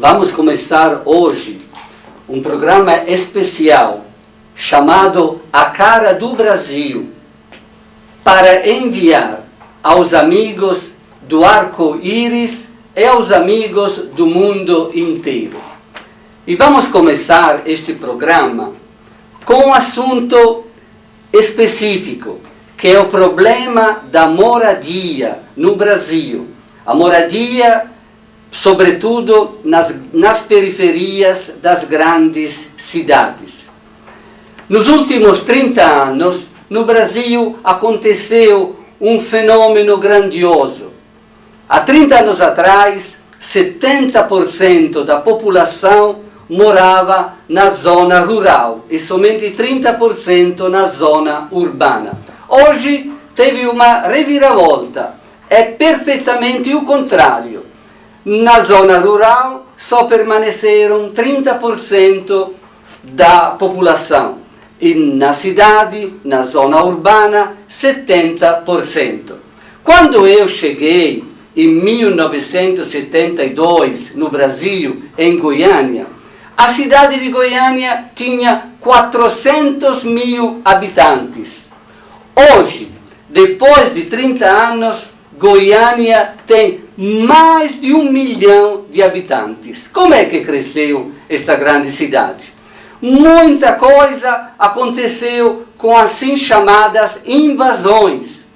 Vamos começar hoje um programa especial chamado A Cara do Brasil, para enviar aos amigos do Arco-Íris e aos amigos do mundo inteiro. E vamos começar este programa com um assunto específico, que é o problema da moradia no Brasil. A moradia, sobretudo nas periferias das grandes cidades. Nos últimos 30 anos, no Brasil aconteceu um fenômeno grandioso. Há 30 anos atrás, 70% da população morava na zona rural e somente 30% na zona urbana. Hoje teve uma reviravolta, é perfeitamente o contrário. Na zona rural só permaneceram 30% da população e na cidade, na zona urbana, 70%. Quando eu cheguei em 1972 no Brasil, em Goiânia, a cidade de Goiânia tinha 400 mil habitantes. Hoje, depois de 30 anos, Goiânia tem mais de 1 milhão de habitantes. Como é que cresceu esta grande cidade? Muita coisa aconteceu com assim chamadas invasões.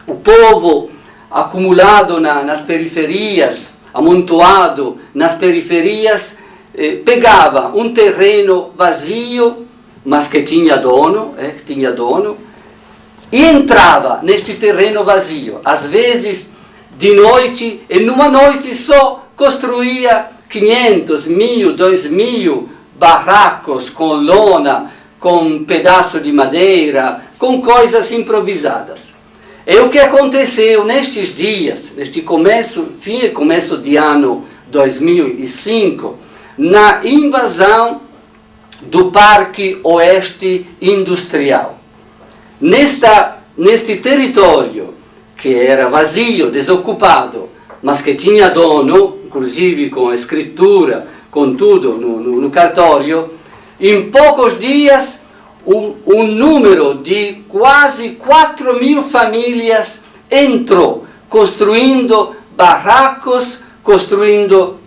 O povo acumulado nas periferias, amontoado nas periferias, pegava um terreno vazio, mas que tinha dono, e entrava neste terreno vazio. Às vezes, de noite, e numa noite só, construía 500, 1.000, 2.000 barracos com lona, com pedaço de madeira, com coisas improvisadas. E o que aconteceu nestes dias, neste fim e começo de ano 2005, na invasão do Parque Oeste Industrial. Neste território, que era vazio, desocupado, mas que tinha dono, inclusive com a escritura, com tudo no cartório, em poucos dias, um número de quase 4.000 famílias entrou, construindo barracos, construindo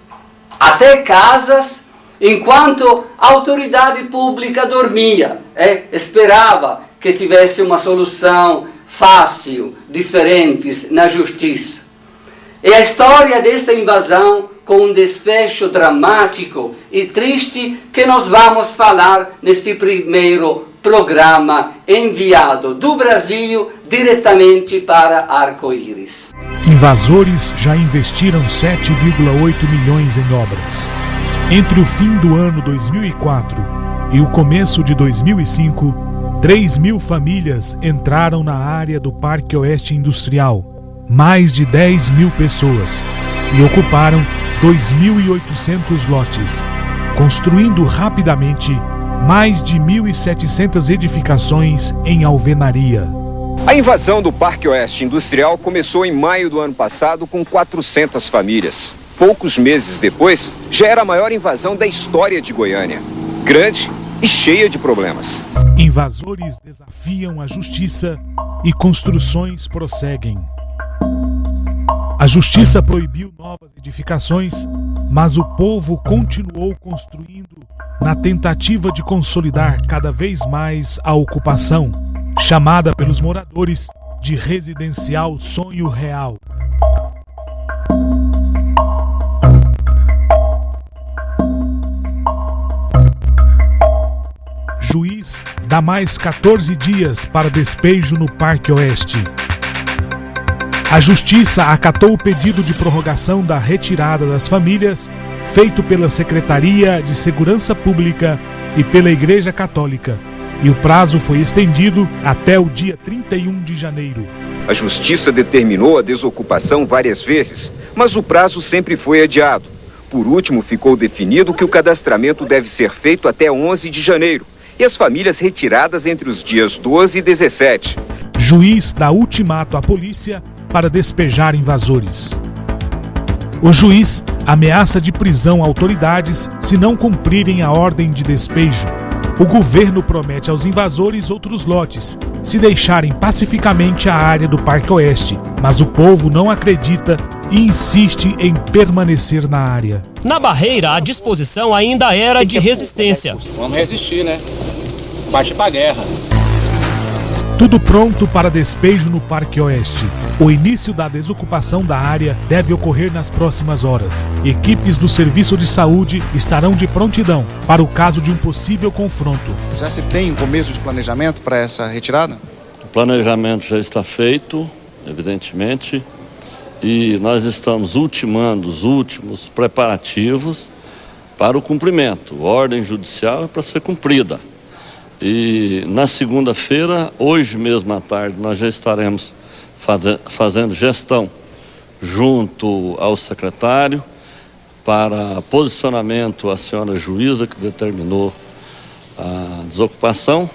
até casas, enquanto a autoridade pública dormia, esperava que tivesse uma solução fácil, diferente na justiça. E a história desta invasão, com um desfecho dramático e triste, que nós vamos falar neste primeiro programa enviado do Brasil diretamente para Arco-Íris. Invasores já investiram 7,8 milhões em obras. Entre o fim do ano 2004 e o começo de 2005, 3.000 famílias entraram na área do Parque Oeste Industrial, mais de 10.000 pessoas, e ocuparam 2.800 lotes, construindo rapidamente mais de 1.700 edificações em alvenaria. A invasão do Parque Oeste Industrial começou em maio do ano passado com 400 famílias. Poucos meses depois, já era a maior invasão da história de Goiânia. Grande e cheia de problemas. Invasores desafiam a justiça e construções prosseguem. A justiça proibiu novas edificações, mas o povo continuou construindo na tentativa de consolidar cada vez mais a ocupação, chamada pelos moradores de residencial sonho real. Juiz dá mais 14 dias para despejo no Parque Oeste. A Justiça acatou o pedido de prorrogação da retirada das famílias, feito pela Secretaria de Segurança Pública e pela Igreja Católica, e o prazo foi estendido até o dia 31 de janeiro. A Justiça determinou a desocupação várias vezes, mas o prazo sempre foi adiado. Por último, ficou definido que o cadastramento deve ser feito até 11 de janeiro, e as famílias retiradas entre os dias 12 e 17. Juiz dá ultimato à polícia para despejar invasores. O juiz ameaça de prisão autoridades se não cumprirem a ordem de despejo. O governo promete aos invasores outros lotes, se deixarem pacificamente a área do Parque Oeste, mas o povo não acredita e insiste em permanecer na área. Na barreira, a disposição ainda era de resistência. Vamos resistir, né? Parte pra guerra. Tudo pronto para despejo no Parque Oeste. O início da desocupação da área deve ocorrer nas próximas horas. Equipes do Serviço de Saúde estarão de prontidão para o caso de um possível confronto. Já se tem um começo de planejamento para essa retirada? O planejamento já está feito, evidentemente, e nós estamos ultimando os últimos preparativos para o cumprimento. A ordem judicial é para ser cumprida. E na segunda-feira, hoje mesmo à tarde, nós já estaremos fazendo gestão junto ao secretário para posicionamento à senhora juíza que determinou a desocupação.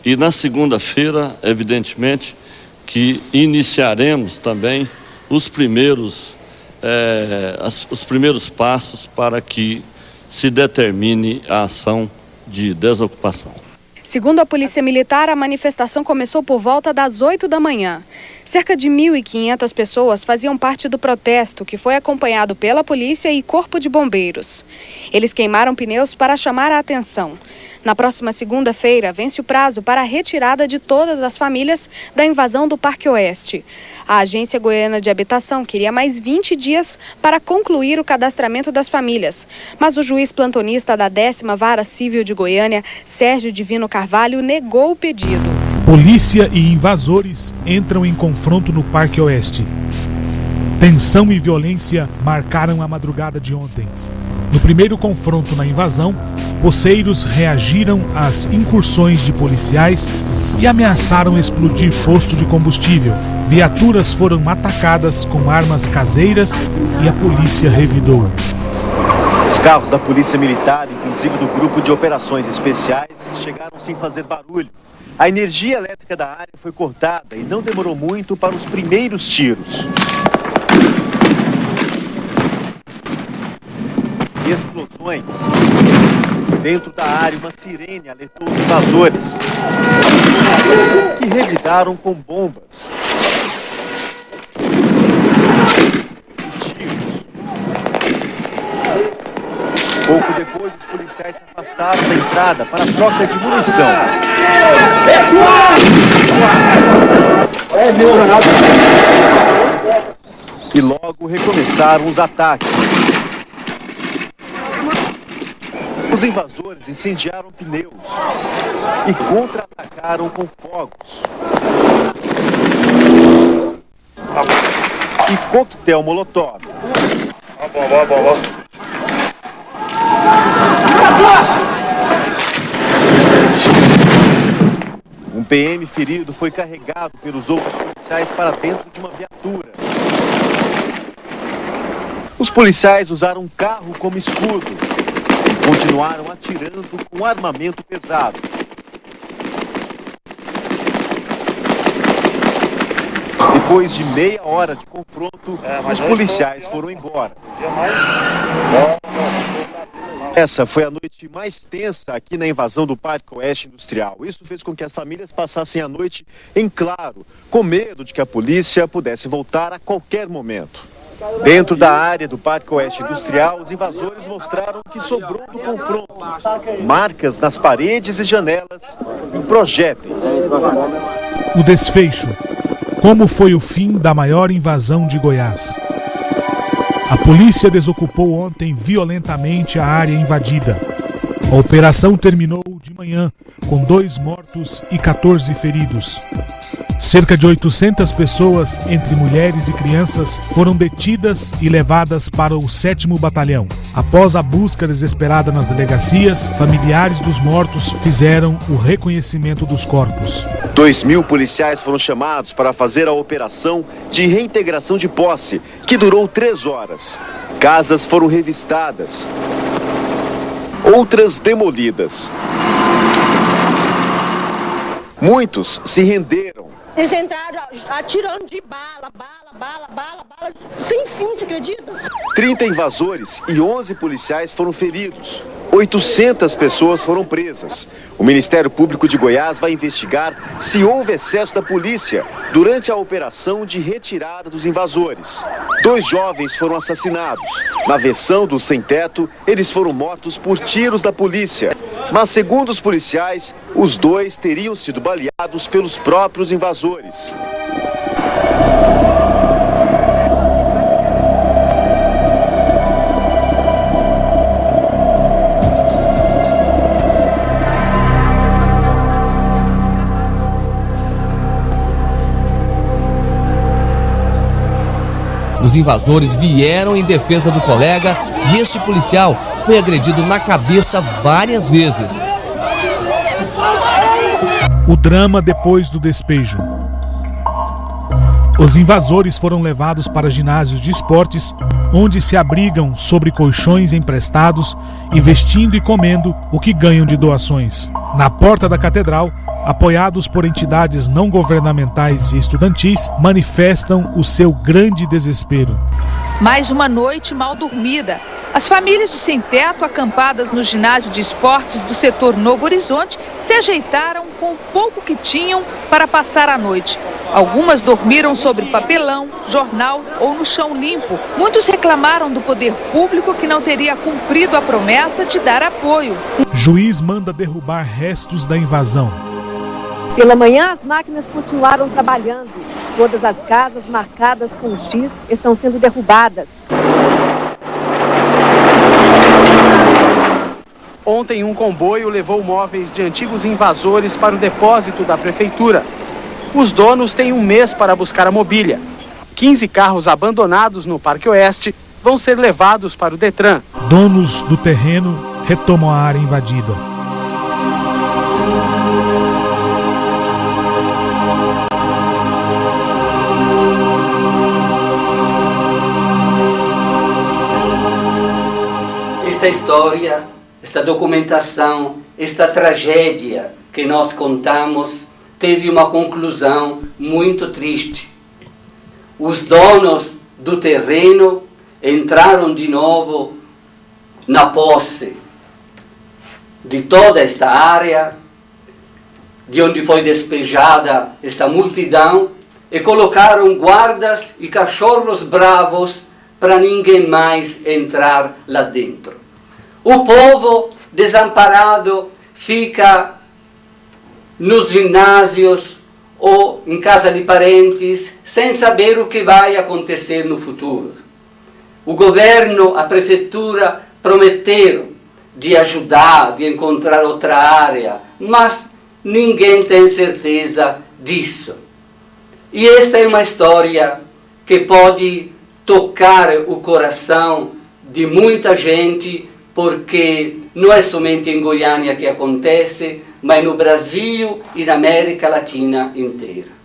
E na segunda-feira, evidentemente, que iniciaremos também os primeiros passos para que se determine a ação de desocupação. Segundo a Polícia Militar, a manifestação começou por volta das 8 da manhã. Cerca de 1.500 pessoas faziam parte do protesto, que foi acompanhado pela polícia e corpo de bombeiros. Eles queimaram pneus para chamar a atenção. Na próxima segunda-feira, vence o prazo para a retirada de todas as famílias da invasão do Parque Oeste. A Agência Goiana de Habitação queria mais 20 dias para concluir o cadastramento das famílias. Mas o juiz plantonista da 10ª Vara Civil de Goiânia, Sérgio Divino Carvalho, negou o pedido. Polícia e invasores entram em confronto no Parque Oeste. Tensão e violência marcaram a madrugada de ontem. No primeiro confronto na invasão, poceiros reagiram às incursões de policiais e ameaçaram explodir posto de combustível. Viaturas foram atacadas com armas caseiras e a polícia revidou. Os carros da Polícia Militar, inclusive do Grupo de Operações Especiais, chegaram sem fazer barulho. A energia elétrica da área foi cortada e não demorou muito para os primeiros tiros. Explosões. Dentro da área, uma sirene alertou os invasores, que revidaram com bombas e tiros. Pouco depois, os policiais se afastaram da entrada para a troca de munição. E logo recomeçaram os ataques. Os invasores incendiaram pneus e contra-atacaram com fogos e coquetel molotov. Um PM ferido foi carregado pelos outros policiais para dentro de uma viatura. Os policiais usaram um carro como escudo e continuaram atirando com armamento pesado. Depois de meia hora de confronto, os policiais foram embora. Essa foi a noite mais tensa aqui na invasão do Parque Oeste Industrial. Isso fez com que as famílias passassem a noite em claro, com medo de que a polícia pudesse voltar a qualquer momento. Dentro da área do Parque Oeste Industrial, os invasores mostraram o que sobrou do confronto. Marcas nas paredes e janelas e projéteis. O desfecho. Como foi o fim da maior invasão de Goiás? A polícia desocupou ontem violentamente a área invadida. A operação terminou de manhã com 2 mortos e 14 feridos. Cerca de 800 pessoas, entre mulheres e crianças, foram detidas e levadas para o 7º Batalhão. Após a busca desesperada nas delegacias, familiares dos mortos fizeram o reconhecimento dos corpos. 2.000 policiais foram chamados para fazer a operação de reintegração de posse, que durou 3 horas. Casas foram revistadas, outras demolidas. Muitos se renderam Eles entraram atirando de bala, sem fim, você acredita? 30 invasores e 11 policiais foram feridos. 800 pessoas foram presas. O Ministério Público de Goiás vai investigar se houve excesso da polícia durante a operação de retirada dos invasores. 2 jovens foram assassinados. Na versão do sem-teto, eles foram mortos por tiros da polícia. Mas, segundo os policiais, os 2 teriam sido baleados pelos próprios invasores. Os invasores vieram em defesa do colega e este policial foi agredido na cabeça várias vezes. O drama depois do despejo. Os invasores foram levados para ginásios de esportes, onde se abrigam sobre colchões emprestados e vestindo e comendo o que ganham de doações. Na porta da catedral, apoiados por entidades não governamentais e estudantis, manifestam o seu grande desespero. Mais uma noite mal dormida. As famílias de sem-teto acampadas no ginásio de esportes do setor Novo Horizonte se ajeitaram com o pouco que tinham para passar a noite. Algumas dormiram sobre papelão, jornal ou no chão limpo. Muitos reclamaram do poder público que não teria cumprido a promessa de dar apoio. Juiz manda derrubar restos da invasão. Pela manhã, as máquinas continuaram trabalhando. Todas as casas marcadas com X estão sendo derrubadas. Ontem, um comboio levou móveis de antigos invasores para o depósito da prefeitura. Os donos têm um mês para buscar a mobília. 15 carros abandonados no Parque Oeste vão ser levados para o Detran. Donos do terreno retomam a área invadida. Esta história, esta documentação, esta tragédia que nós contamos teve uma conclusão muito triste. Os donos do terreno entraram de novo na posse de toda esta área, de onde foi despejada esta multidão, e colocaram guardas e cachorros bravos para ninguém mais entrar lá dentro. O povo desamparado fica nos ginásios ou em casa de parentes, sem saber o que vai acontecer no futuro. O governo, a prefeitura prometeram de ajudar, de encontrar outra área, mas ninguém tem certeza disso. E esta é uma história que pode tocar o coração de muita gente, porque não é somente em Goiânia que acontece, mas no Brasil e na América Latina inteira.